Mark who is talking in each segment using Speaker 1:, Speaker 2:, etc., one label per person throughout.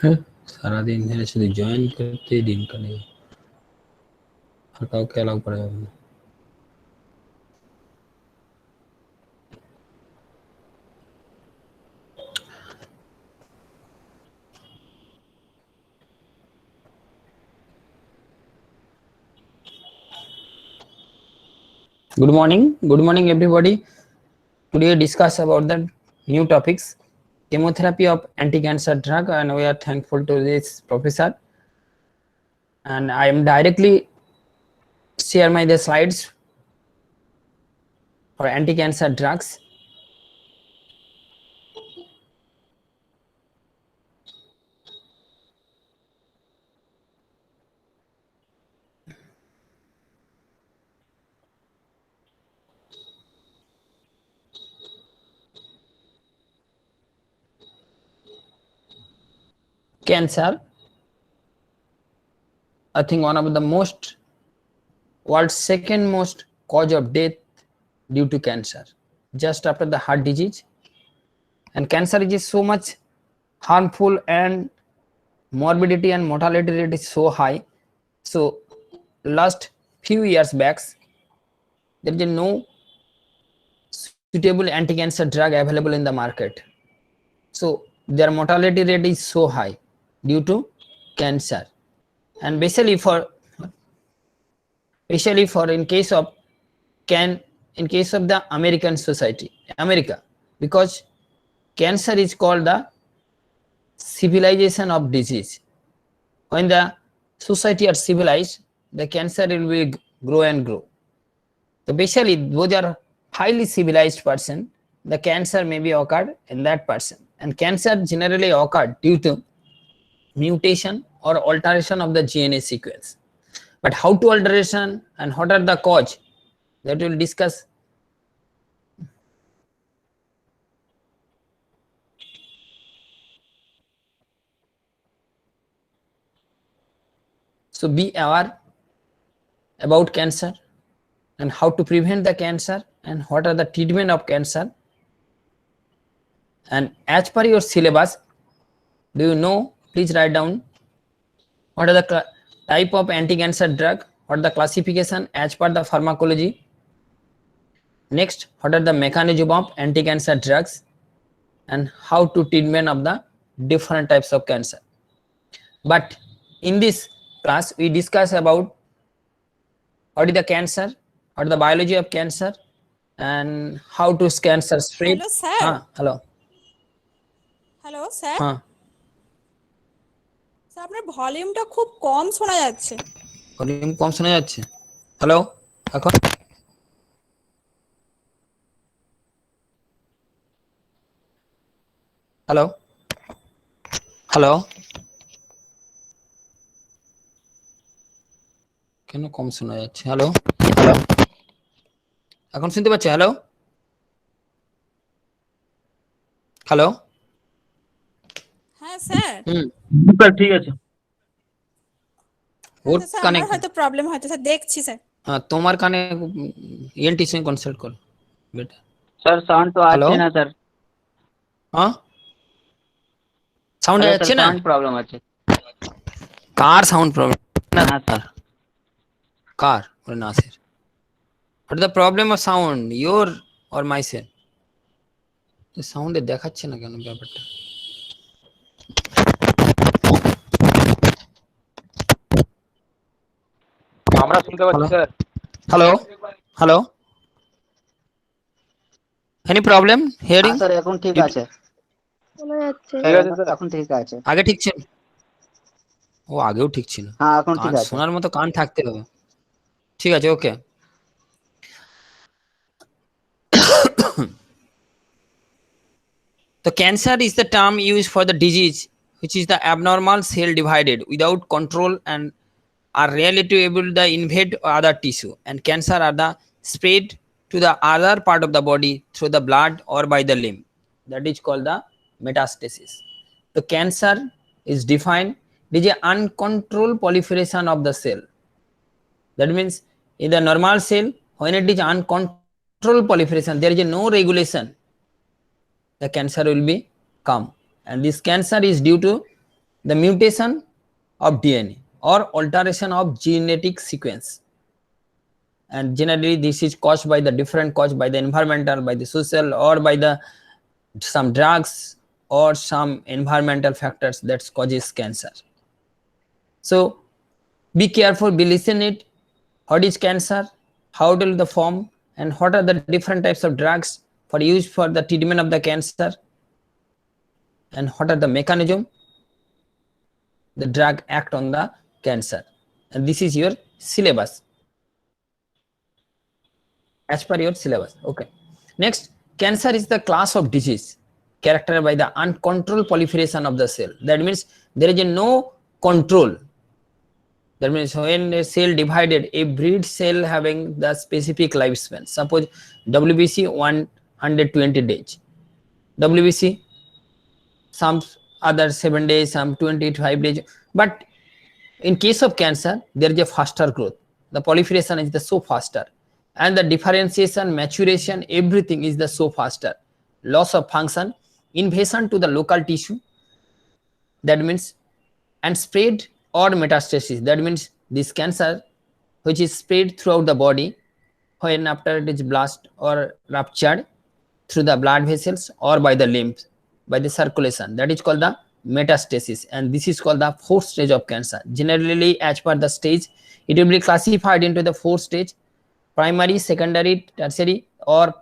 Speaker 1: है सारा दिन है शुद्ध ज्वाइन करते ही दिन का नहीं हटाओ क्या अलग पड़ेगा Good morning everybody. Today we discuss about the new topics, chemotherapy of anti-cancer drug, and we are thankful to this professor. And I am directly share my the slides for anti-cancer drugs. Cancer, I think one of the most world's second most cause of death due to cancer, just after the heart disease. And cancer is so much harmful and morbidity and mortality rate is so high. So last few years back, there is no suitable anti-cancer drug available in the market. So their mortality rate is so high due to cancer. And basically for in case of the American society, America, because cancer is called the civilization of disease. When the society are civilized, the cancer will grow and grow. So basically those are highly civilized person, the cancer may be occurred in that person. And cancer generally occurred due to mutation or alteration of the DNA sequence. But how to alteration and what are the cause, that we will discuss. So be aware about cancer and how to prevent the cancer and what are the treatment of cancer. And as per your syllabus, do you know, please write down what are the type of anti-cancer drug, what are the classification as per the pharmacology. Next, what are the mechanism of anti-cancer drugs and how to treatment of the different types of cancer. But in this class, we discuss about what is the cancer, what is the biology of cancer, and how to cancer spread.
Speaker 2: Hello, sir.
Speaker 1: Hello.
Speaker 2: Hello, sir.
Speaker 1: Sir
Speaker 2: আপনার ভলিউমটা খুব কম শোনা যাচ্ছে।
Speaker 1: Volume কম শোনা যাচ্ছে। Hello, এখন hello hello কেন কম শোনা যাচ্ছে? হ্যালো হ্যালো এখন শুনতে পাচ্ছি? হ্যালো হ্যালো
Speaker 2: হ্যাঁ স্যার।
Speaker 3: স্যার ঠিক আছে।
Speaker 1: ওর
Speaker 2: স্যার
Speaker 1: কানে
Speaker 2: আমার হয়তো প্রবলেম হয়তো স্যার, দেখছি স্যার।
Speaker 1: হ্যাঁ তোমার কানে ইএনটি সঙ্গে কনসাল্ট করো বেটা।
Speaker 3: স্যার সাউন্ড তো আসছে না স্যার।
Speaker 1: হ্যাঁ সাউন্ড যাচ্ছে না?
Speaker 3: সাউন্ড প্রবলেম আছে।
Speaker 1: কার সাউন্ড প্রবলেম?
Speaker 3: না স্যার।
Speaker 1: কার? ওরে Nasir. What is the problem of sound, your or my side? সাউন্ডে দেখাচ্ছে না কেন ব্যাপারটা?
Speaker 3: আমরা শুনতে পাচ্ছি sir.
Speaker 1: Hello hello any problem hearing?
Speaker 3: Sir এখন ঠিক আছে।
Speaker 4: শোনা যাচ্ছে।
Speaker 3: ঠিক আছে স্যার, এখন ঠিক আছে।
Speaker 1: আগে ঠিক ছিল? ও আগেও ঠিক ছিল।
Speaker 3: হ্যাঁ এখন ঠিক
Speaker 1: কান
Speaker 3: আছে।
Speaker 1: শোনার মতো কান থাকতে হবে। ঠিক আছে, ওকে। The cancer is the term used for the disease which is the abnormal cell divided without control and are rarely to able to invade other tissue, and cancer are the spread to the other part of the body through the blood or by the limb. That is called the metastasis. The cancer is defined as an uncontrolled proliferation of the cell. That means in the normal cell, when it is uncontrolled proliferation, there is no regulation, the cancer will be come, and this cancer is due to the mutation of DNA or alteration of genetic sequence. And generally this is caused by the different cause by the environmental, by the social, or by the some drugs or some environmental factors that causes cancer. So be careful, be listen it. What is cancer? How will the form, and what are the different types of drugs for use for the treatment of the cancer, and what are the mechanism the drug act on the cancer. And this is your syllabus as per your syllabus. Okay. Next, cancer is the class of disease characterized by the uncontrolled proliferation of the cell. That means there is no control. That means when a cell divided, every cell having the specific lifespan. Suppose WBC 120 days, WBC some other 7 days, some 25 days. But in case of cancer, there is a faster growth. The proliferation is the so faster, and the differentiation, maturation, everything is the so faster. Loss of function, invasion to the local tissue. That means, and spread or metastasis. That means this cancer which is spread throughout the body when after it is blast or ruptured through the blood vessels or by the lymph, by the circulation. That is called the metastasis, and this is called the fourth stage of cancer. Generally, as per the stage, it will be classified into the four stage: primary, secondary, tertiary, or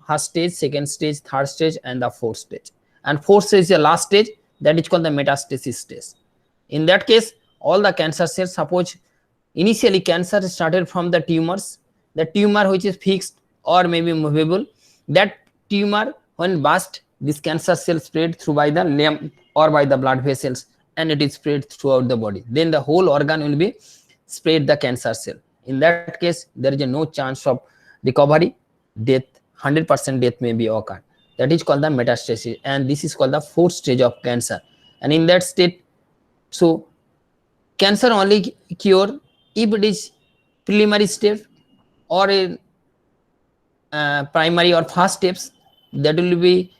Speaker 1: first stage, second stage, third stage, and the fourth stage. And fourth stage is the last stage, that is called the metastasis stage. In that case, all the cancer cells, suppose initially cancer started from the tumors, the tumor which is fixed or maybe movable, that tumor when burst, this cancer cell spread through by the lymph or by the blood vessels, and it is spread throughout the body. Then the whole organ will be spread the cancer cell. In that case, there is no chance of recovery, death, 100% death may be occurred. That is called the metastasis, and this is called the fourth stage of cancer. And in that state, so cancer only cure if it is preliminary step or a primary or first steps, that will be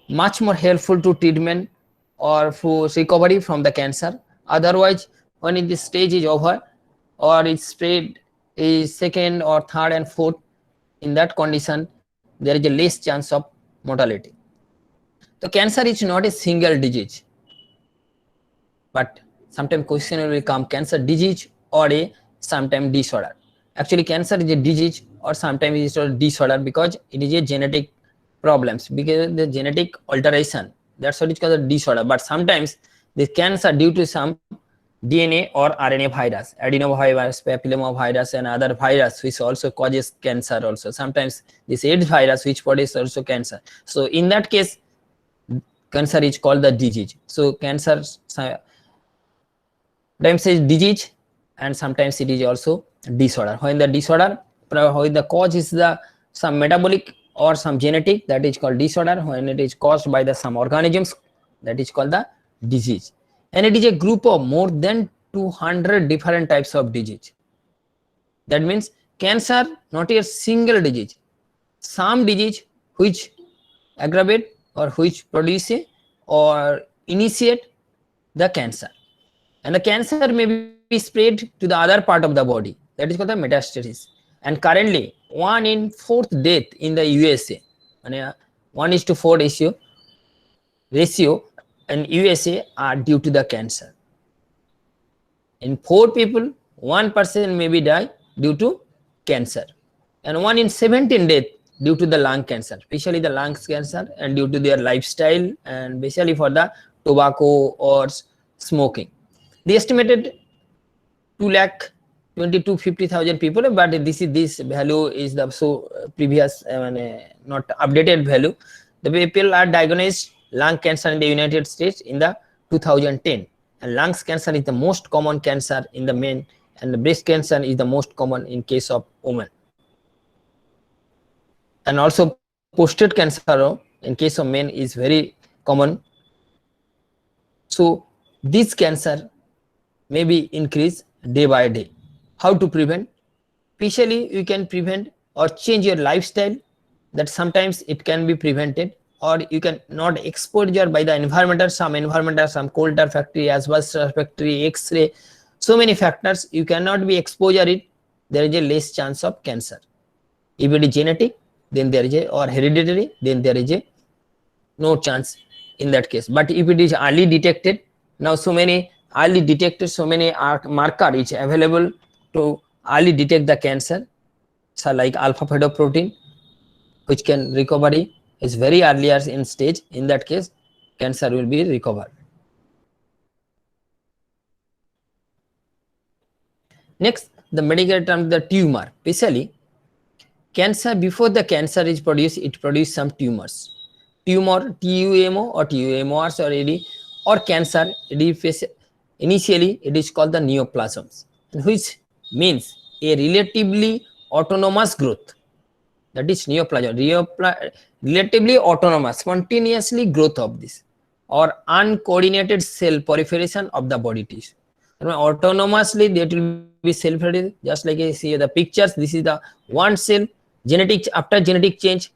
Speaker 1: much more helpful to treatment or for recovery from the cancer. Otherwise, when this stage is over or its spread is second or third and fourth, in that condition there is a less chance of mortality. So cancer is not a single disease, but sometimes question will come, cancer disease or a sometime disorder. Actually, cancer is a disease or sometimes it is a disorder because it is a genetic problems, because the genetic alteration, that's what is called a disorder. But sometimes this cancer due to some DNA or RNA virus, adenovirus, papillomavirus, and other virus which also causes cancer also. Sometimes this AIDS virus which produces also cancer. So in that case, cancer is called the disease. So cancer sometimes is disease and sometimes it is also disorder. When the disorder, when the cause is the some metabolic or some genetic, that is called disorder. When it is caused by the some organisms, that is called the disease. And it is a group of more than 200 different types of disease. That means cancer not a single disease, some disease which aggravate or which produce or initiate the cancer, and the cancer may be spread to the other part of the body, that is called the metastasis. And currently 1 in 4th death in the USA, 1:4 ratio in USA are due to the cancer. In 4 people, 1 person may be die due to cancer, and 1 in 17 death due to the lung cancer, especially the lung cancer, and due to their lifestyle and basically for the tobacco or smoking. The estimated 2,22,50,000 people, but this value is the previous not updated value. The people are diagnosed lung cancer in the United States in the 2010, and lungs cancer is the most common cancer in the men, and the breast cancer is the most common in case of women, and also prostate cancer in case of men is very common. So this cancer may be increased day by day. How to prevent? Especially you can prevent or change your lifestyle, that sometimes it can be prevented. or you can not exposure by the environmental, some coal tar factory, asbestos factory, X-ray, so many factors, you cannot be exposure it, there is a less chance of cancer. If it is genetic, then there is a, or hereditary, then there is a no chance in that case. But if it is early detected, now so many early detected, so many marker is available to early detect the cancer. So like alpha fetoprotein, which can recovery is very earlier in stage. In that case, cancer will be recovered. Next, the medical term, the tumor. Basically, cancer, before the cancer is produced, it produces some tumors. Tumor, TUMO or tumors or AD, or cancer, initially it is called the neoplasms, which means a relatively autonomous growth. That is neoplasm, relatively autonomous, spontaneously growth of this, or uncoordinated cell proliferation of the body tissue. Autonomously, that will be self-ready, just like you see the pictures. This is the one cell, genetic, after genetic change,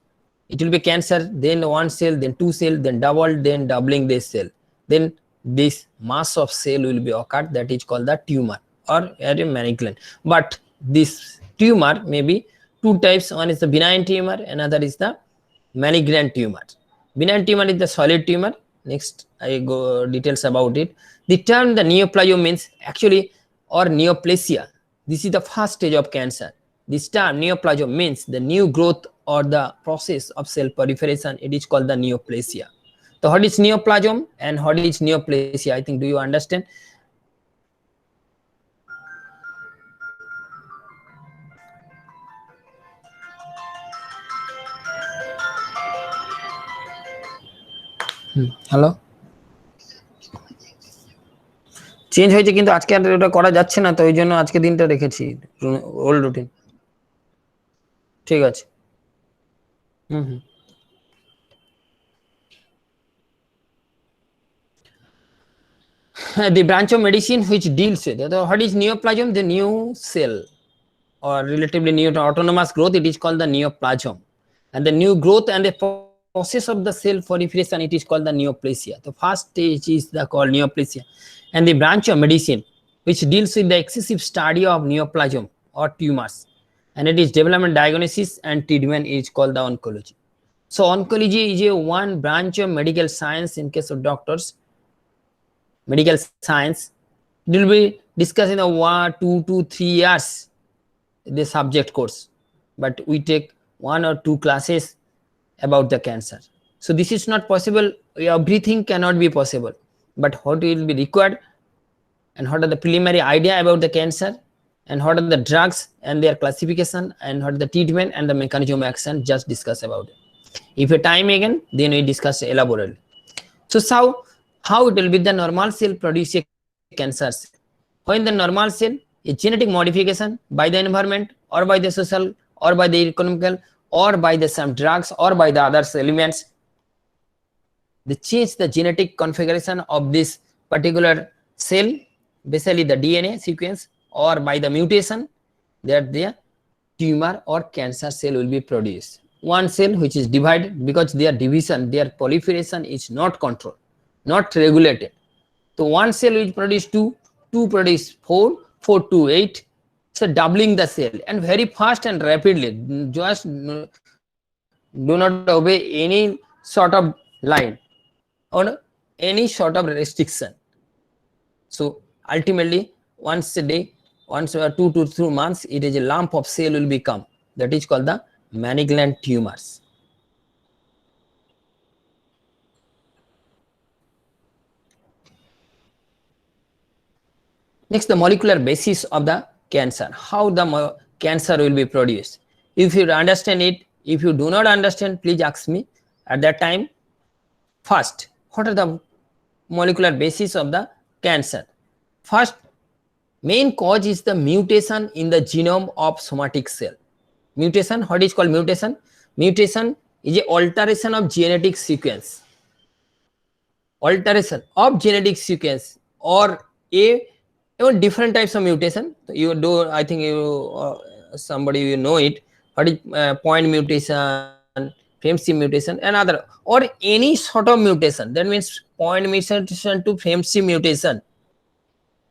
Speaker 1: it will be cancer, then one cell, then two cell, then double, then doubling this cell. Then this mass of cell will be occurred, that is called the tumor or a malignant. But this tumor may be two types. One is the benign tumor, another is the malignant tumor. Benign tumor is the solid tumor. Next, I go details about it. The term the neoplasm means actually, or neoplasia. This is the first stage of cancer. This term neoplasm means the new growth or the process of cell proliferation. It is called the neoplasia. So what is neoplasm and what is neoplasia? I think, do you understand? Hello, change হয়েছে কিন্তু আজকে আর ওটা করা যাচ্ছে না, তো ওই জন্য আজকে দিনটা রেখেছি ওল্ড রুটিন। ঠিক আছে। The branch of medicine which deals with what is neoplasm, the new cell or relatively new autonomous growth, it is called the neoplasm, and the new growth and the process of the cell proliferation, it is called the neoplasia. The first stage is the called neoplasia, and the branch of medicine which deals with the excessive study of neoplasm or tumors, and it is development, diagnosis and treatment, is called the oncology. So oncology is a one branch of medical science. In case of doctors, medical science, it will be discussed in a 1, 2 to 3 years the subject course, but we take 1 or 2 classes about the cancer. So this is not possible, everything cannot be possible, but what will be required, and what are the preliminary idea about the cancer, and what are the drugs and their classification, and what are the treatment and the mechanism of action, just discuss about it. If a time again, then we discuss elaborately. So how it will be the normal cell produce a cancer cell. When the normal cell, a genetic modification by the environment or by the social or by the economical or by the some drugs or by the other elements, they change the genetic configuration of this particular cell, basically the DNA sequence, or by the mutation, that the tumor or cancer cell will be produced. One cell which is divided, because their division, their proliferation is not controlled, not regulated. So one cell will produce 2, 2 produce 4, 4 to 8. So doubling the cell, and very fast and rapidly. Just do not obey any sort of line or any sort of restriction. So ultimately, once a day, once 2 to 3 months, it is a lump of cell will become. That is called the malignant tumors. Next, the molecular basis of the cancer. How the cancer will be produced. If you understand it, if you do not understand, please ask me at that time. First, what are the molecular basis of the cancer? First, main cause is the mutation in the genome of somatic cell. Mutation, what is called mutation? Mutation is a alteration of genetic sequence. Alteration of genetic sequence, or even different types of mutation. You do, I think you somebody you know it. What is point mutation, frame shift mutation, another or any sort of mutation. That means point mutation to frame shift mutation.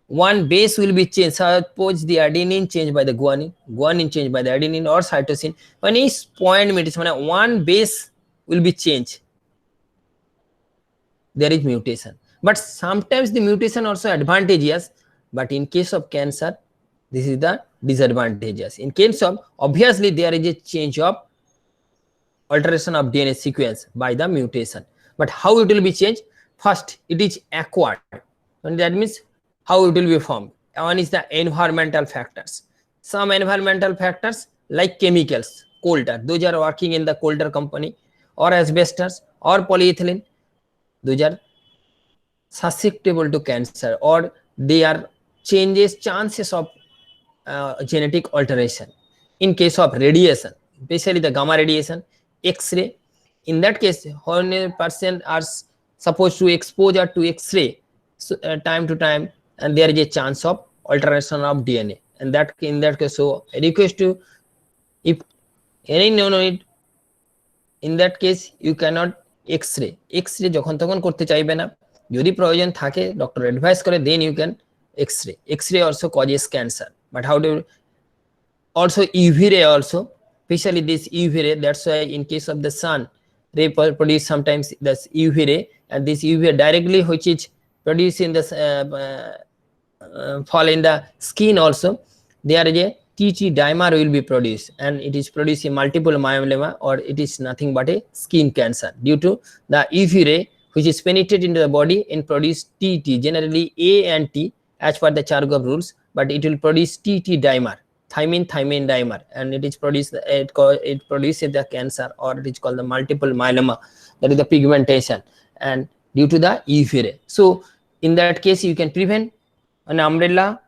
Speaker 1: One base will be changed. Suppose the adenine changed by the guanine, guanine changed by the adenine or cytosine. When is point mutation, one base will be changed, there is mutation. But sometimes the mutation also advantageous, but in case of cancer, this is the disadvantageous. In case of, obviously there is a change of alteration of DNA sequence by the mutation. But how it will be changed? First, it is acquired. And that means how it will be formed. One is the environmental factors. Some environmental factors like chemicals, coulter, those are working in the coulter company, or asbestos or polyethylene, those are susceptible to cancer, or they are chances of genetic alteration. In case of radiation, especially the gamma radiation, X-ray, in that case, when a person are supposed to exposure to X-ray time to time, and there is a chance of alteration of DNA. And that in that case, so I request you, if any need, in that case you cannot X-ray যখন তখন করতে চাইবে না, যদি প্রয়োজন থাকে doctor advice করে, then you can X-ray also causes cancer. But how do also UV ray also, especially this UV ray, that's why in case of the sun ray produce sometimes this UV ray, and this UV ray directly which is produced in the fall in the skin also, there is a TT dimer will be produced, and it is produced in multiple myeloma, or it is nothing but a skin cancer due to the UV ray which is penetrated into the body and produce TT, generally A and T as per the Chargaff rules, but it will produce TT dimer, thymine dimer, and it is produced, it produces the cancer, or it is called the multiple myeloma, that is the pigmentation, and due to the UV ray. So in that case you can prevent an umbrella,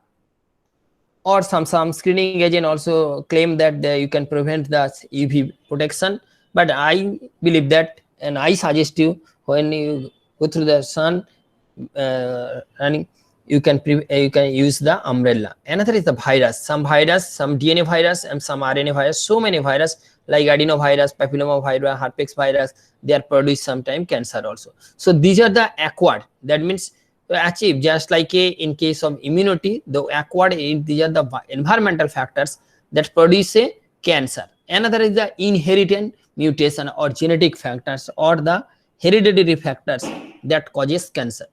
Speaker 1: or some screening agent also claim that you can prevent the UV protection. But I believe that, and I suggest you, when you go through the sun running, you can use the umbrella. Another is the virus, some DNA virus and some RNA virus. So many virus like adenovirus, papillomavirus, herpes virus, they are produce sometime cancer also. So these are the acquired, that means to achieve, just like in case of immunity, the acquired, these are the environmental factors that produce a cancer. Another is the inherited mutation or genetic factors, or the hereditary factors that causes cancer,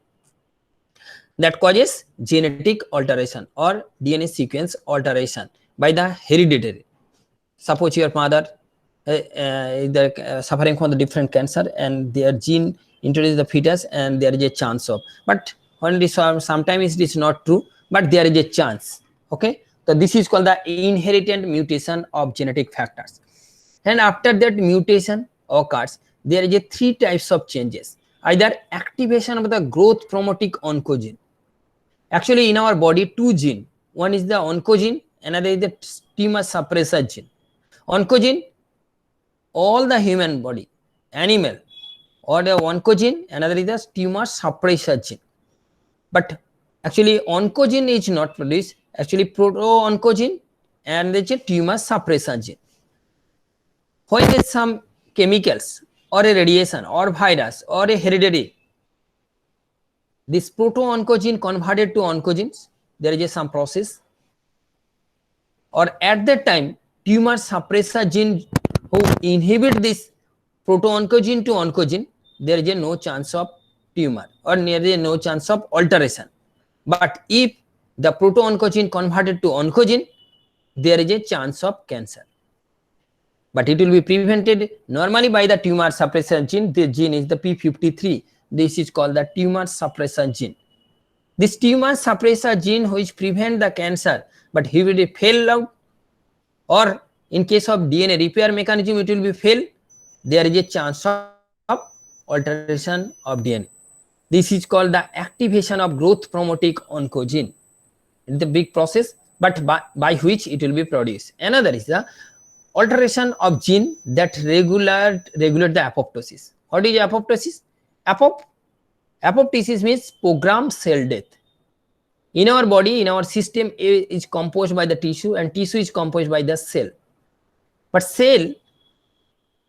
Speaker 1: that causes genetic alteration or DNA sequence alteration by the hereditary. Suppose your mother is suffering from the different cancer, and their gene introduce the fetus, and there is a chance of, but only sometimes it is not true, but there is a chance. Okay, so this is called the inherited mutation of genetic factors. And after that mutation occurs, there is a 3 types of changes. Either activation of the growth promoting oncogene. Actually in our body 2 gene, one is the oncogene, another is the tumor suppressor gene. Oncogene, all the human body, animal, or the oncogene, another is the tumor suppressor gene. But actually oncogene is not produced, actually proto-oncogene, and there's a tumor suppressor gene. When there's some chemicals or a radiation or virus or a heredity, this proto-oncogene converted to oncogenes, there is some process, or at that time tumor suppressor gene who inhibit this proto-oncogene to oncogene, there is no chance of tumor, or nearly no chance of alteration. But if the proto-oncogene converted to oncogene, there is a chance of cancer. But it will be prevented normally by the tumor suppressor gene. The gene is the P53. This is called the tumor suppressor gene. This tumor suppressor gene which prevent the cancer, but he will be fail out, or in case of DNA repair mechanism it will be fail, there is a chance of alteration of DNA. This is called the activation of growth promoting oncogene. It's a big process, but by which it will be produced. Another is the alteration of gene that regulate the apoptosis. What is apoptosis? Apoptosis means programmed cell death. In our body, in our system, is composed by the tissue, and tissue is composed by the cell. But cell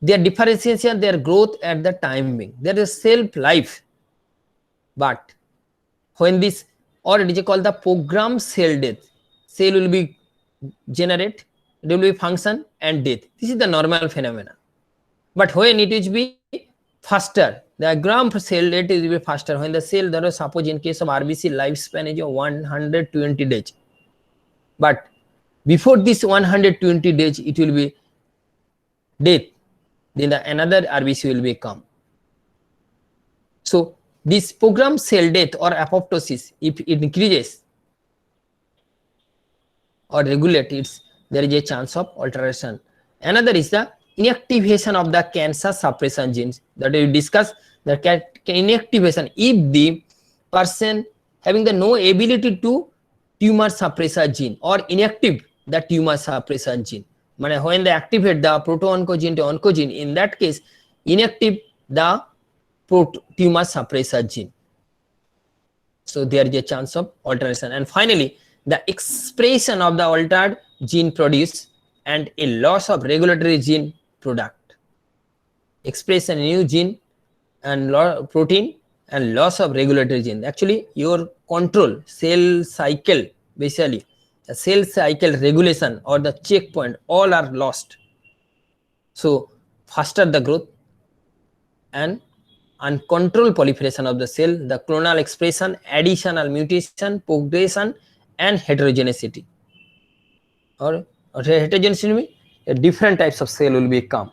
Speaker 1: their differentiation, their growth at the time being. There is self-life. But when this, or it is called the program cell death, cell will be generate, it will be function and death. This is the normal phenomena. But when it will be faster, the gram cell rate will be faster. When the cell, there is, suppose in case of RBC, lifespan is 120 days. But before this 120 days, it will be death. Then the another RBC will be come. So this program cell death or apoptosis, if it increases or regulates, there is a chance of alteration. Another is the inactivation of the cancer suppression genes that we discussed. The inactivation, if the person having the no ability to tumor suppressor gene or inactive the tumor suppressor gene, when they activate the proto-oncogene to oncogene, in that case inactive the tumor suppressor gene. So there is a chance of alteration. And finally, the expression of the altered gene produce and a loss of regulatory gene product. Expression new gene and protein and loss of regulatory gene. Actually, your control cell cycle, basically the cell cycle regulation or the checkpoint, all are lost. So faster the growth and uncontrolled proliferation of the cell, the clonal expression, additional mutation, progression and heterogeneity. Or heterogeneity means different types of cell will become.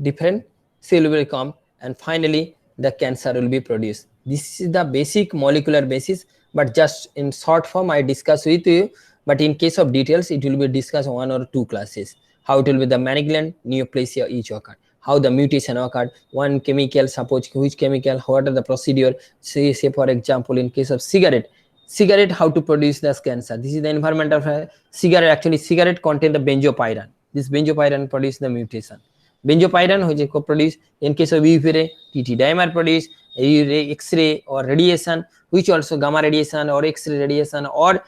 Speaker 1: Different cell will become, and finally the cancer will be produced. This is the basic molecular basis, but just in short form I discuss with you. But in case of details, it will be discussed 1 or 2 classes. How it will be the malignant neoplasia each occurred, how the mutation occurred, one chemical, suppose which chemical, what are the procedure. Say for example, in case of cigarette, how to produce the cancer. This is the environment of cigarette. Actually, cigarette contain the benzopyran. This benzopyran produce the mutation. Benzopyran which is co-produced in case of UV ray, TT dimer produce, X-ray or radiation, which also gamma radiation or X-ray radiation or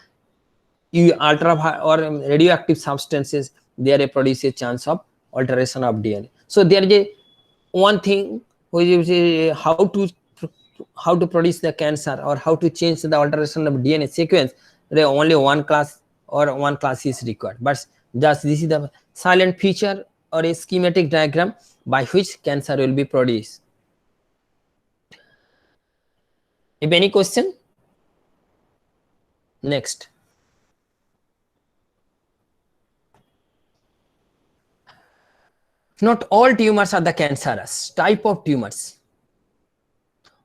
Speaker 1: ultra or radioactive substances, there produce a chance of alteration of DNA. So there is a one thing which is how to produce the cancer or how to change the alteration of DNA sequence. There only one class or one class is required. But just this is the silent feature or a schematic diagram by which cancer will be produced. If any question? Next. Not all tumors are the cancerous. Type of tumors.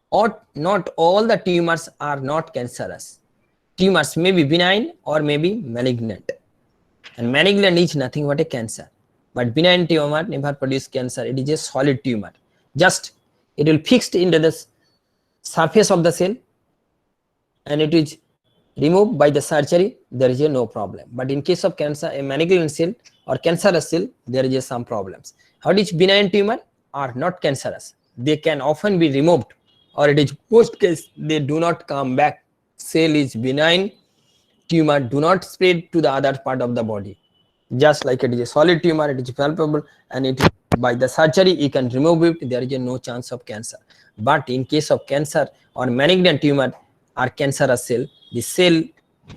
Speaker 1: Or not all the tumors are not cancerous. Tumors may be benign or may be malignant. And malignant is nothing but a cancer. But benign tumor never produce cancer. It is a solid tumor. Just it will fixed into the surface of the cell and it is removed by the surgery. There is no problem. But in case of cancer, a malignant cell or cancerous cell, there is some problems. How is benign tumor are not cancerous. They can often be removed, or it is most case they do not come back. Cell is benign, tumor do not spread to the other part of the body. Just like it is a solid tumor, it is palpable, and it by the surgery you can remove it. There is no chance of cancer. But in case of cancer or malignant tumor or cancerous cell, the cell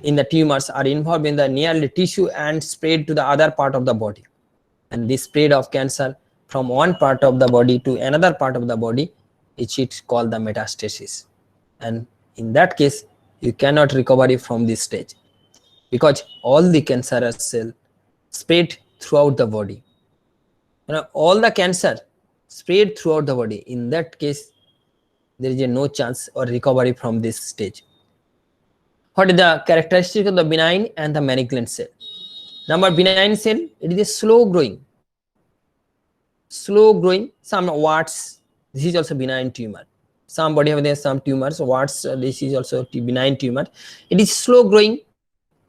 Speaker 1: in the tumors are involved in the nearly tissue and spread to the other part of the body. And this spread of cancer from one part of the body to another part of the body, it's called the metastasis. And in that case, you cannot recover from this stage because all the cancerous cell spread throughout the body. All the cancer spread throughout the body. In that case, there is no chance or recovery from this stage. What is the characteristic of the benign and the malignant cell? Number benign cell, it is a slow growing, some warts. This is also benign tumor. Somebody have there some tumors, warts. This is also a benign tumor. It is slow growing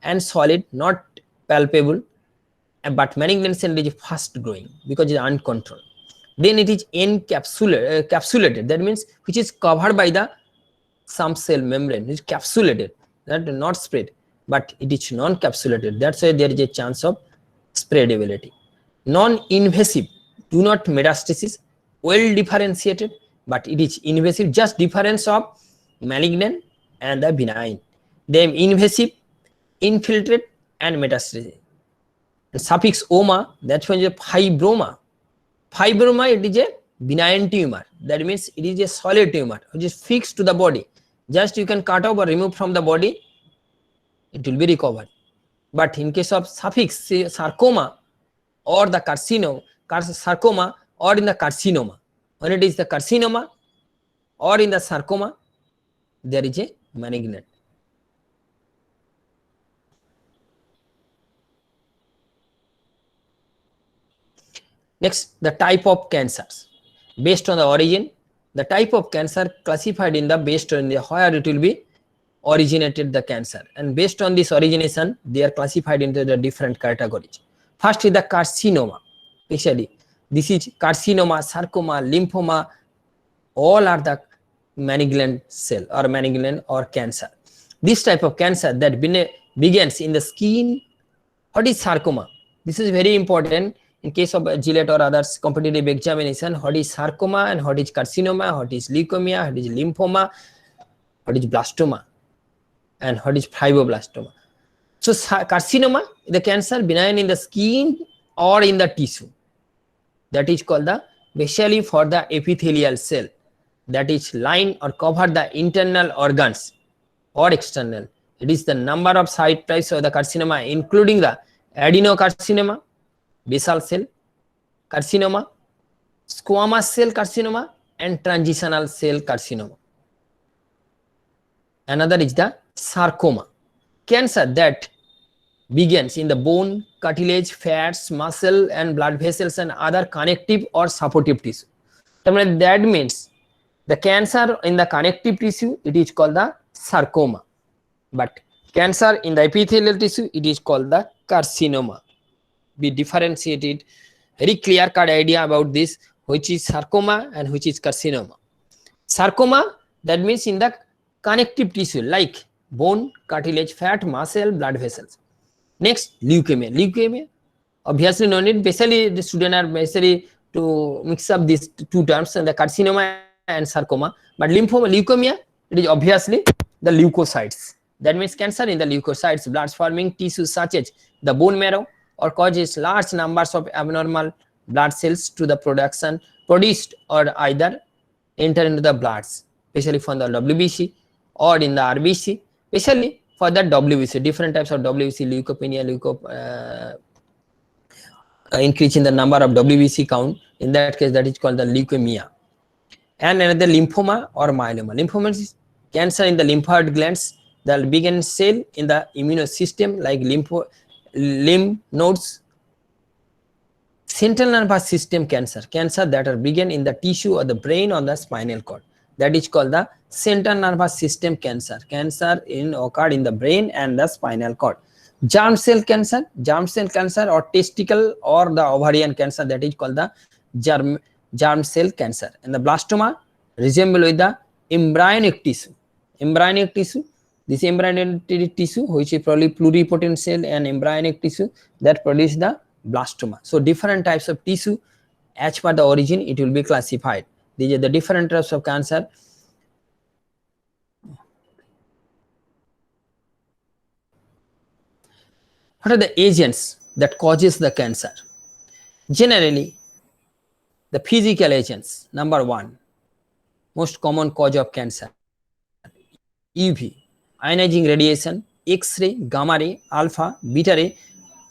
Speaker 1: and solid, not palpable. But malignant cell is fast growing because it is uncontrolled. Then it is encapsulated. That means which is covered by the some cell membrane. It is capsulated. That not spread, but it is non-capsulated. That's why there is a chance of spreadability. Non-invasive, do not metastasis, well differentiated, but it is invasive, just difference of malignant and the benign. Then invasive, infiltrate and metastasis. And suffix oma, that's when fibroma. Fibroma, it is a benign tumor. That means it is a solid tumor which is fixed to the body. Just you can cut off or remove from the body, it will be recovered. But in case of suffix, say sarcoma or the sarcoma or in the carcinoma, when it is the carcinoma or in the sarcoma, there is a malignant. Next, the type of cancers. Based on the origin, the type of cancer classified in the based on the where it will be originated the cancer, and based on this origination, they are classified into the different categories. First is the carcinoma. Especially, this is carcinoma, sarcoma, lymphoma, all are the malignant cell or malignant or cancer. This type of cancer that begins in the skin. What is sarcoma? This is very important in case of GILET or others competitive examination. What is sarcoma and what is carcinoma, what is leukemia, what is lymphoma, what is blastoma, and what is fibroblastoma. So carcinoma, the cancer benign in the skin or in the tissue, that is called the basically for the epithelial cell that is line or cover the internal organs or external. It is the number of side types of the carcinoma, including the adenocarcinoma, basal cell carcinoma, squamous cell carcinoma, and transitional cell carcinoma. Another is the sarcoma, cancer that begins in the bone, cartilage, fats, muscle, and blood vessels and other connective or supportive tissue. That means the cancer in the connective tissue, it is called the sarcoma, but cancer in the epithelial tissue, it is called the carcinoma. Be differentiated, very clear cut idea about this, which is sarcoma and which is carcinoma. Sarcoma, that means in the connective tissue like bone, cartilage, fat, muscle, blood vessels. Next, leukemia. Leukemia, obviously no need, basically the students are basically to mix up these two terms, and the carcinoma and sarcoma. But leukemia, it is obviously the leukocytes. That means cancer in the leukocytes, blood forming tissues such as the bone marrow, or causes large numbers of abnormal blood cells to the produced or either enter into the bloods, especially from the WBC or in the RBC, especially for the WBC, different types of WBC, leukopenia, increase in the number of WBC count. In that case, that is called the leukemia. And another lymphoma or myeloma. Lymphoma is cancer in the lymphoid glands that begin cell in the immune system like lymph nodes. Central nervous system cancer, cancer that are begin in the tissue or the brain or the spinal cord, that is called the central nervous system cancer. Cancer occurred in the brain and the spinal cord. Germ cell cancer or testicle or the ovarian cancer, that is called the germ cell cancer. And the blastoma resemble with the embryonic tissue. This embryonic tissue, which is probably pluripotent cell and embryonic tissue, that produce the blastoma. So different types of tissue, as per the origin, it will be classified. These are the different types of cancer. What are the agents that causes the cancer? Generally, the physical agents. Number one, most common cause of cancer, UV, ionizing radiation, X-ray, gamma ray, alpha, beta ray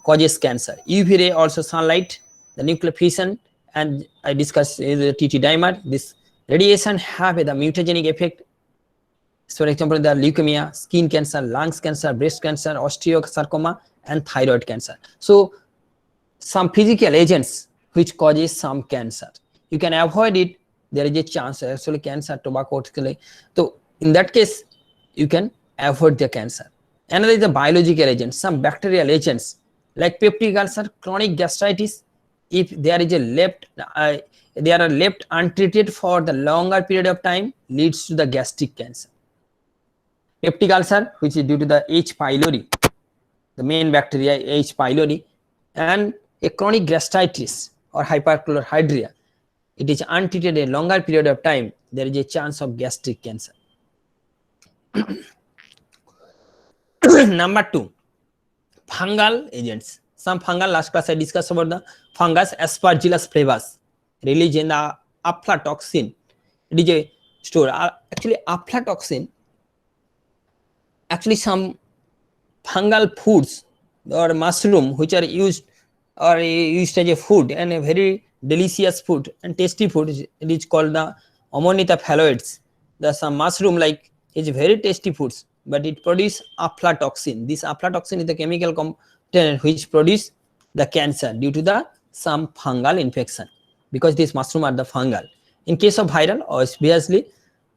Speaker 1: causes cancer. UV ray, also sunlight, the nuclear fission, and I discussed the TT dimer. This radiation have the mutagenic effect. So, for example, the leukemia, skin cancer, lungs cancer, breast cancer, osteosarcoma, and thyroid cancer. So, some physical agents which causes some cancer. You can avoid it. There is a chance actually cancer, tobacco. So, in that case, you can avoid the cancer. Another is the biological agents, some bacterial agents like peptic ulcer, chronic gastritis. If there is they are left untreated for the longer period of time, leads to the gastric cancer. Peptic ulcer, which is due to the H. pylori, the main bacteria H. pylori, and a chronic gastritis or hyperchlorhydria, it is untreated a longer period of time, there is a chance of gastric cancer. Number 2, fungal agents. Some fungal, last class I discussed about the fungus Aspergillus flavus, released in the aflatoxin. It is a store. Actually, aflatoxin, actually some fungal foods or mushroom which are used or used as a food and a very delicious food and tasty food, it is called the Amanita phalloides. The some mushroom like is very tasty foods, but it produces aflatoxin. This aflatoxin is the chemical component which produce the cancer due to the some fungal infection, because these mushroom are the fungal. In case of viral, obviously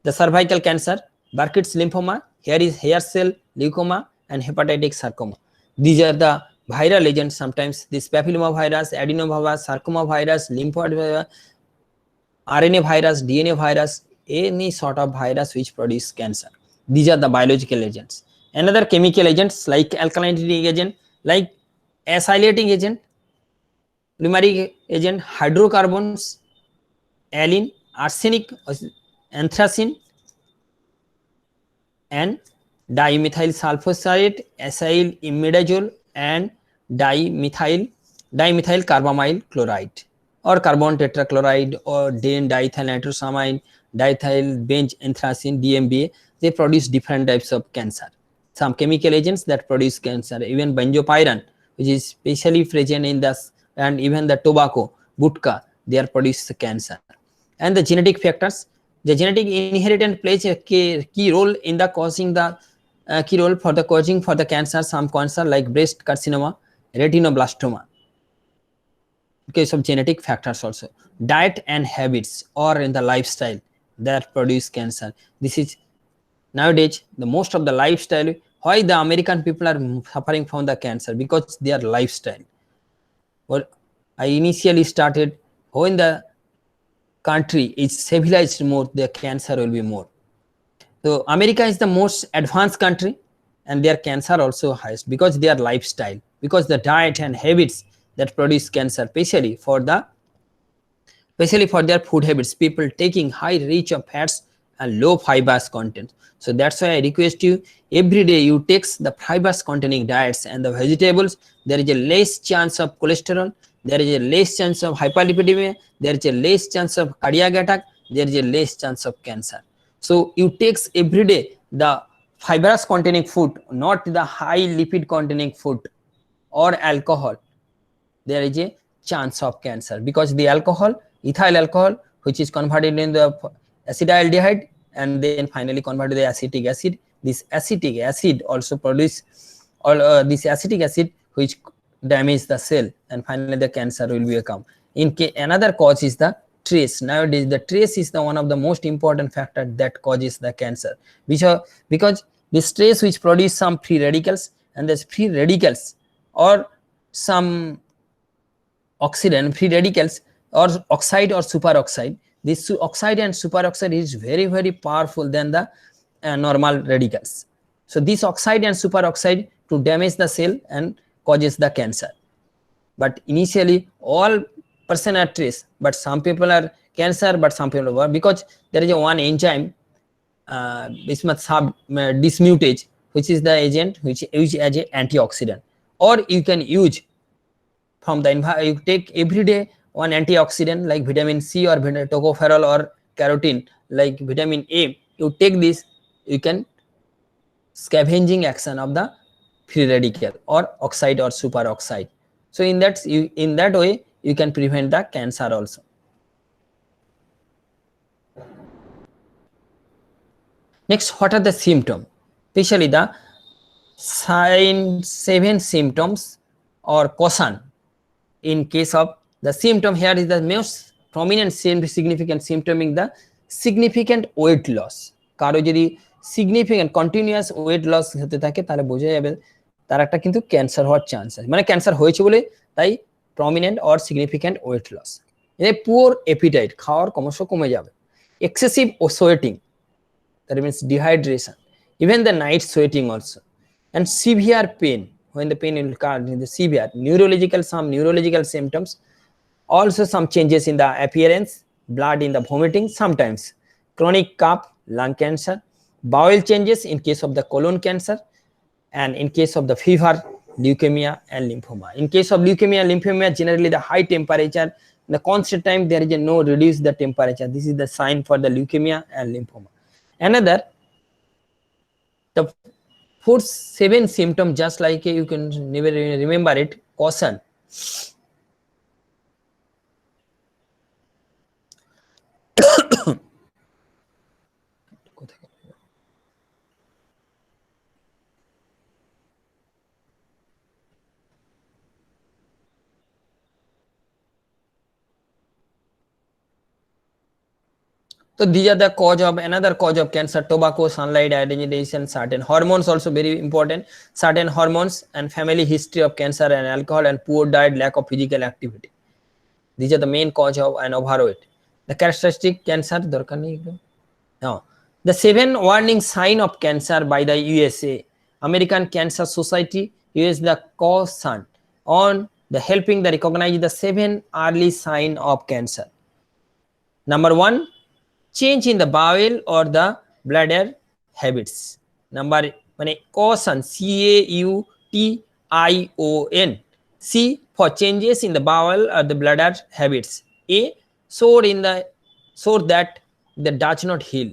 Speaker 1: the cervical cancer, Burkitt's lymphoma, here is hair cell leukemia and hepatic sarcoma. These are the viral agents. Sometimes this papillomavirus, adenovirus, sarcoma virus, lymphoid virus, RNA virus, DNA virus, any sort of virus which produce cancer. These are the biological agents. Another chemical agents like alkalining agent, like acylating agent, polymeric agent, hydrocarbons, alin, arsenic, anthracene, and dimethyl sulfoxide, acyl imidazole, and dimethyl carbamyl chloride or carbon tetrachloride or diethyl nitrosamine, diethyl bench anthracene, DMBA. They produce different types of cancer. Some chemical agents that produce cancer, even benzopyran, which is specially present in the, and even the tobacco, gutka, they are produce cancer. And the genetic factors, the genetic inheritance plays a key role in the causing the key role for the causing for the cancer. Some cancer like breast carcinoma, retinoblastoma, because of genetic factors also. Diet and habits or in the lifestyle that produce cancer. This is nowadays the most of the lifestyle. Why the American people are suffering from the cancer? Because their lifestyle. Well, I initially started when the country is civilized more, the cancer will be more. So America is the most advanced country and their cancer also highest because their lifestyle, because the diet and habits that produce cancer, especially for their food habits, people taking high rich of fats and low fibers content. So that's why I request you, every day you take the fibers containing diets and the vegetables, there is a less chance of cholesterol, there is a less chance of hyperlipidemia, there is a less chance of cardiac attack, there is a less chance of cancer. So you take every day the fibrous containing food, not the high lipid containing food or alcohol, there is a chance of cancer, because the alcohol, ethyl alcohol, which is converted in the acetaldehyde and then finally converted to the acetic acid. This acetic acid also produce this acetic acid which damage the cell and finally the cancer will become. Another cause is the trace. Nowadays the trace is the one of the most important factor that causes the cancer, because this trace which produce some free radicals, and these free radicals or some oxidant free radicals or oxide or superoxide. This oxide and superoxide is very, very powerful than the normal radicals. So this oxide and superoxide to damage the cell and causes the cancer. But initially all person are trace, but some people are cancer, but some people are, because there is a one enzyme bismuth dismutase, which is the agent which is as an antioxidant. Or you can use from the environment, you take every day one antioxidant like vitamin C or tocopherol or carotene like vitamin A. You take this, you can scavenging action of the free radical or oxide or superoxide. So in that way you can prevent the cancer also. Next, what are the symptoms? Especially the 7 symptoms or caution. In case of the symptom, here is the most prominent significant symptom in the significant weight loss. Karo jodi significant continuous weight loss hote thake tale boঝা যাবে তার একটা কিন্তু cancer হওয়ার chance আছে, মানে cancer হয়েছে বলে তাই prominent or significant weight loss. A poor appetite, খাওয়ার ক্রমশ কমে যাবে. Excessive sweating, that means dehydration, even the night sweating also, and severe pain when the pain will come in the severe neurological, some neurological symptoms, also some changes in the appearance, blood in the vomiting, sometimes chronic cough, lung cancer, bowel changes in case of the colon cancer, and in case of the fever, leukemia and lymphoma. In case of leukemia and lymphoma, generally the high temperature, the constant time there is a no reduce the temperature. This is the sign for the leukemia and lymphoma. Another, the fourth 7 symptom, just like you can never remember it, caution. So these are the cause of, another cause of cancer: tobacco, sunlight, iodination, certain hormones also very important, certain hormones, and family history of cancer and alcohol, and poor diet, lack of physical activity. These are the main cause of an overweight. The characteristic cancer, no. The 7 warning sign of cancer by the USA, American Cancer Society, uses the caution on the helping the recognize the 7 early sign of cancer. Number 1, change in the bowel or the bladder habits. Number caution, CAUTION. C for changes in the bowel or the bladder habits. A, sore that does not heal,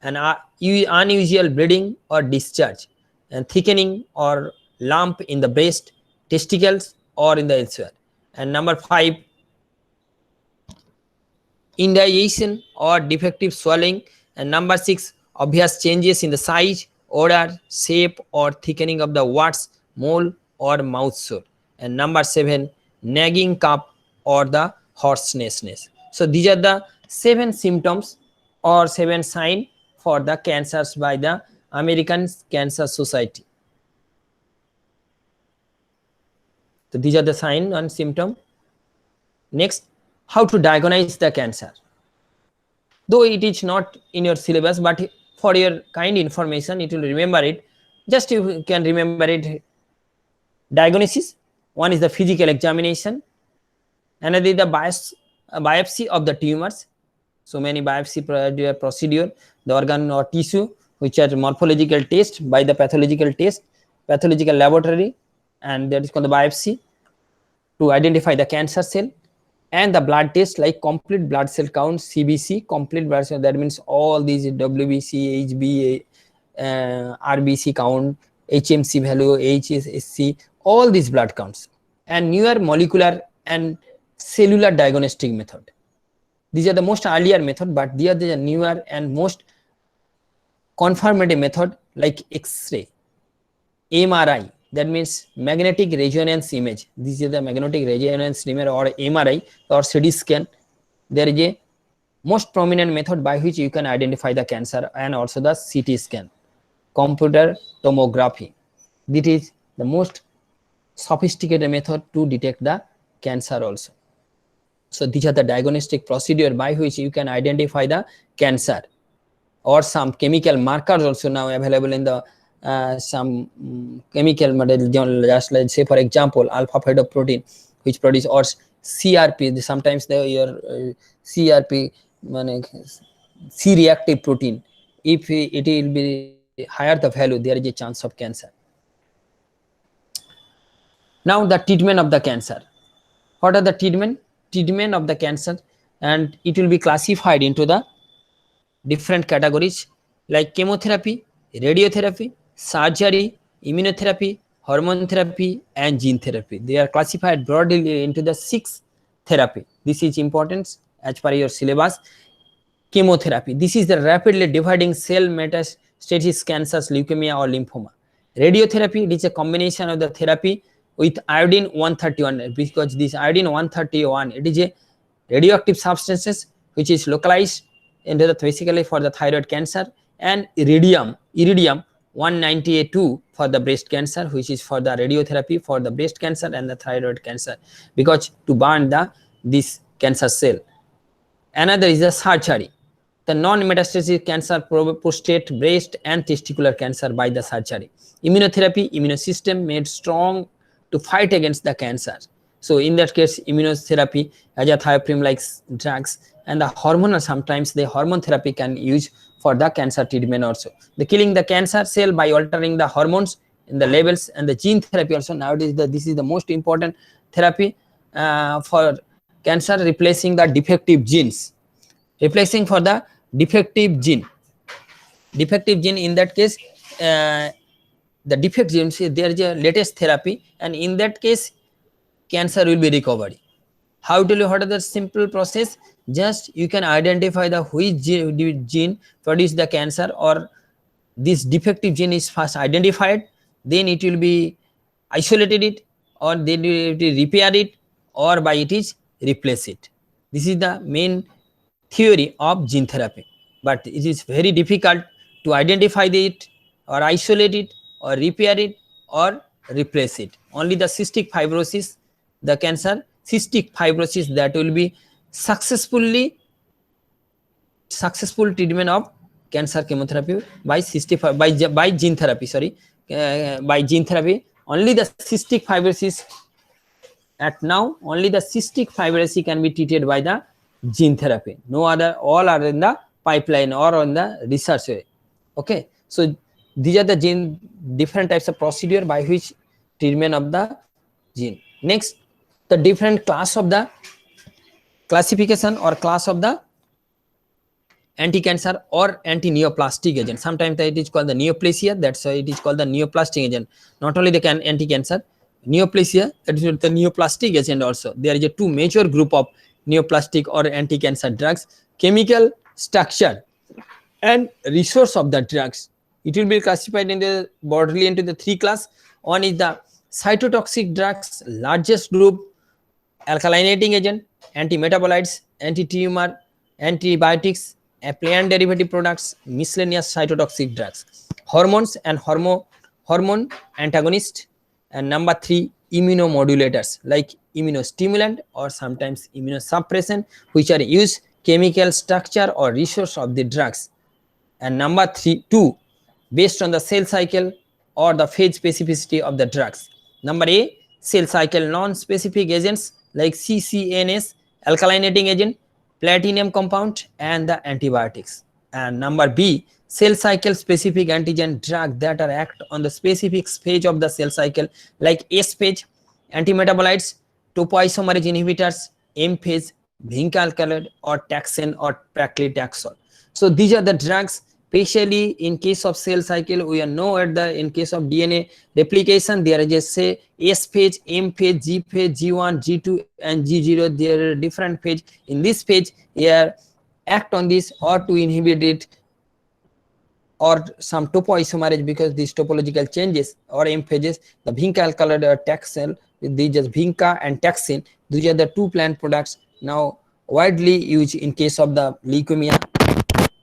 Speaker 1: and unusual bleeding or discharge, and thickening or lump in the breast, testicles or in the elsewhere. And number 5, indigestion or defective swelling. And number 6, obvious changes in the size, odor, shape or thickening of the warts, mole or mouth sore. And number 7, nagging cough or the hoarseness. So these are the 7 symptoms or 7 signs for the cancers by the American Cancer Society. So these are the sign and symptom. Next, how to diagnose the cancer. Though it is not in your syllabus, but for your kind information, it will remember it. Just you can remember it. Diagnosis: 1 is the physical examination, another is the biopsy of the tumors. So many biopsy procedure, the organ or tissue, which are morphological test by the pathological laboratory, and that is called the biopsy, to identify the cancer cell. And the blood test like complete blood cell count, CBC, complete blood cell, that means all these WBC, HbA, RBC count, HMC value, HSC, all these blood counts. And newer molecular and cellular diagnostic method. These are the most earlier method, but they are the newer and most confirmative method like X-ray, MRI, that means magnetic resonance image. This is the magnetic resonance image or MRI or CT scan. There is a most prominent method by which you can identify the cancer, and also the CT scan, computer tomography. This is the most sophisticated method to detect the cancer also. So these are the diagnostic procedure by which you can identify the cancer, or some chemical markers also now available in the some chemical model, just like say for example alpha fetoprotein, which produce, or CRP. Sometimes your CRP, C-reactive protein, if it will be higher the value, there is a chance of cancer. Now the treatment of the cancer. What are the treatment of the cancer? And it will be classified into the different categories like chemotherapy, radiotherapy, surgery, immunotherapy, hormone therapy, and gene therapy. They are classified broadly into the 6 therapy. This is important as per your syllabus. Chemotherapy, this is the rapidly dividing cell metastasis cancers, leukemia or lymphoma. Radiotherapy, it is a combination of the therapy with iodine 131, because this iodine 131, it is a radioactive substances which is localized into the basically for the thyroid cancer, and iridium 198 for the breast cancer, which is for the radiotherapy for the breast cancer and the thyroid cancer, because to burn this cancer cell. Another is the surgery. the non-metastatic cancer, prostate, breast, and testicular cancer by the surgery. Immunotherapy, immune system made strong to fight against the cancer. So in that case, immunotherapy, azathioprine-like drugs, and the hormonal, sometimes the hormone therapy can use for the cancer treatment also. The killing the cancer cell by altering the hormones in the levels, and the gene therapy also. Nowadays, this is the most important therapy for cancer, replacing the defective genes. Replacing for the defective gene. Defective gene, in that case, the defect gene, there is a latest therapy, and in that case, cancer will be recovered. How to do? What is the simple process? Just you can identify the which gene produce the cancer, or this defective gene is first identified, then it will be isolated it, or then it will repair it, or by it is replace it. This is the main theory of gene therapy, but it is very difficult to identify it, or isolate it, or repair it, or replace it. Only the cystic fibrosis, the cancer cystic fibrosis, that will be successful treatment of cancer chemotherapy by by gene therapy. By gene therapy, only the cystic fibrosis, at now only the cystic fibrosis can be treated by the gene therapy. No other, all are in the pipeline or on the research way. Okay, so these are the different types of procedure by which treatment of the gene. Next, the different class of the classification or class of the anti-cancer or anti-neoplastic agent. Sometimes it is called the neoplasia, that's why it is called the neoplastic agent. Not only the anti-cancer, neoplasia, that is the neoplastic agent also. There is a two major group of neoplastic or anti-cancer drugs: chemical structure and resource of the drugs. It will be classified broadly into the three class. One is the cytotoxic drugs, largest group: alkylinating agent, anti-metabolites, anti-tumor, antibiotics, plant derivative products, miscellaneous cytotoxic drugs, hormones and hormone antagonist, and number 3, immunomodulators like immunostimulant or sometimes immunosuppressant, which are used chemical structure or resource of the drugs. And number 2, based on the cell cycle or the phase specificity of the drugs. Number A, cell cycle non-specific agents like CCNS, alkylinating agent, platinum compound, and the antibiotics. And number B, cell cycle specific antigen drug that are act on the specific phase of the cell cycle like S phase, antimetabolites, topoisomerase inhibitors, M phase, zinc alkaloid, or taxane or paclitaxel. So these are the drugs. Especially in case of cell cycle, we know in case of DNA replication, there is a say S phase, M phase, G phase, G1, G2, and G0. There are different phase. In this phase, here act on this or to inhibit it, or some topoisomerase, because these topological changes, or M phases, the zinc alkaloid or taxane, these are vinca and taxane. These are the two plant products now widely used in case of the leukemia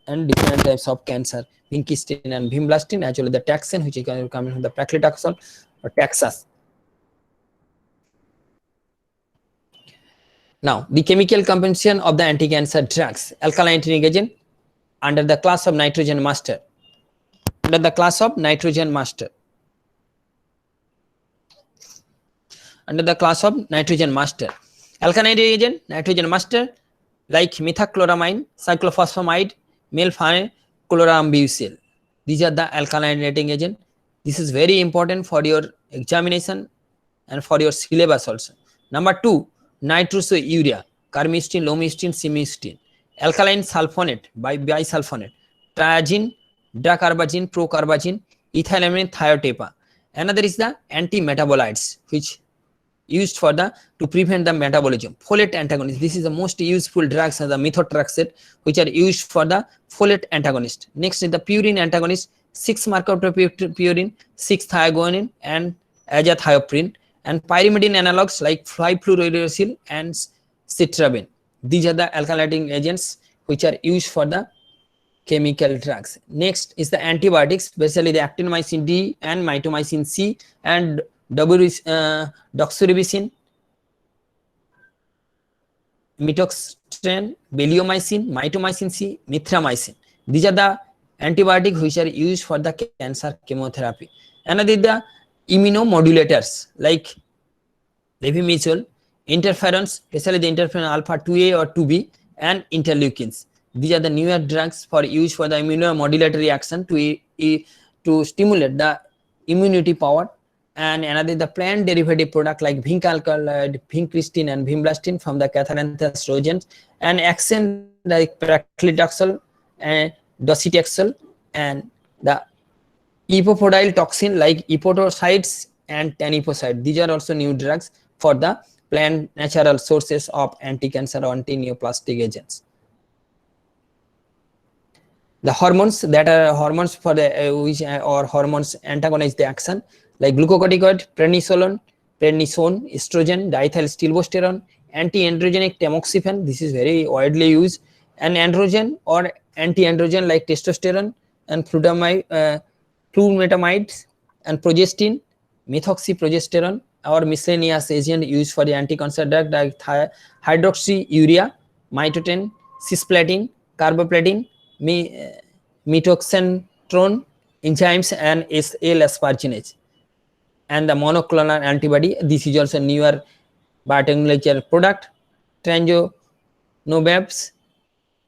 Speaker 1: and different types of cancer, vincristine and vinblastine, actually the taxane, which is coming from the paclitaxel or Taxus. Now, the chemical composition of the anti-cancer drugs: alkylinating agent under the class of nitrogen master. Under the class of nitrogen master. Under the class of nitrogen master. Alkylinating agent, nitrogen master, like methachloramine, cyclophosphamide, melphanechlorambucil. These are the alkylinating agent. This is very important for your examination and for your syllabus also. Number 2, nitrosourea, carmustine, lomustine, simustine, alkaline sulfonate, bisulfonate, triazine, dacarbazine, procarbazine, ethylamine, thiotepa. Another is the anti-metabolites, which used for to prevent the metabolism. Folate antagonist. This is the most useful drugs, the methotrexate, which are used for the folate antagonist. Next is the purine antagonist, 6-mercaptopurine, 6-thioguanine, and azathioprine, and pyrimidine analogs like fluorouracil and citrabine. These are the alkylating agents which are used for the chemical drugs. Next is the antibiotics, especially the actinomycin D and mitomycin C and doxorubicin, strain, bleomycin, mitomycin C, mithramycin. These are the antibiotics which are used for the cancer chemotherapy. Another is the immunomodulators like levimizole, interferons, especially the interferon alpha 2A or 2B, and interleukins. These are the newer drugs for use for the immunomodulatory action to stimulate the immunity power. And another the plant derivative product like zinc alkaloid, vincristine, and vinblastine from the Catharanthus rogens, and accent like paclitaxel and docetaxel, and the epopodile toxin like epotocides and taniposide. These are also new drugs for the plant natural sources of anti-cancer or anti-neoplastic agents. The hormones that are hormones for the which or hormones antagonize the action like glucocorticoid, prednisolone, estrogen, diethylstilbestrone, anti-androgenic tamoxifen. This is very widely used, and androgen or anti-androgen like testosterone and fludamide, flumethamides, and progestin, methoxyprogesterone, or miscellaneous agent used for the anti-cancer drug like hydroxyurea, mitoten, cisplatin, carboplatin, metoxantrone, enzymes, and L-asparginase. And the monoclonal antibody, this is also newer biotechnological product, tranjonovabs,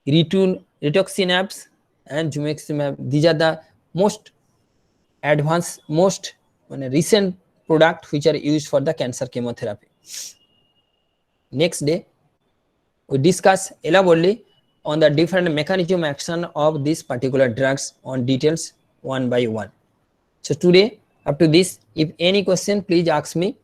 Speaker 1: rituximabs, and jumeximab. These are the most advanced, most recent product which are used for the cancer chemotherapy. Next day, we discuss elaborately on the different mechanism action of these particular drugs on details one by one. So today, up to this, if any question, please ask me.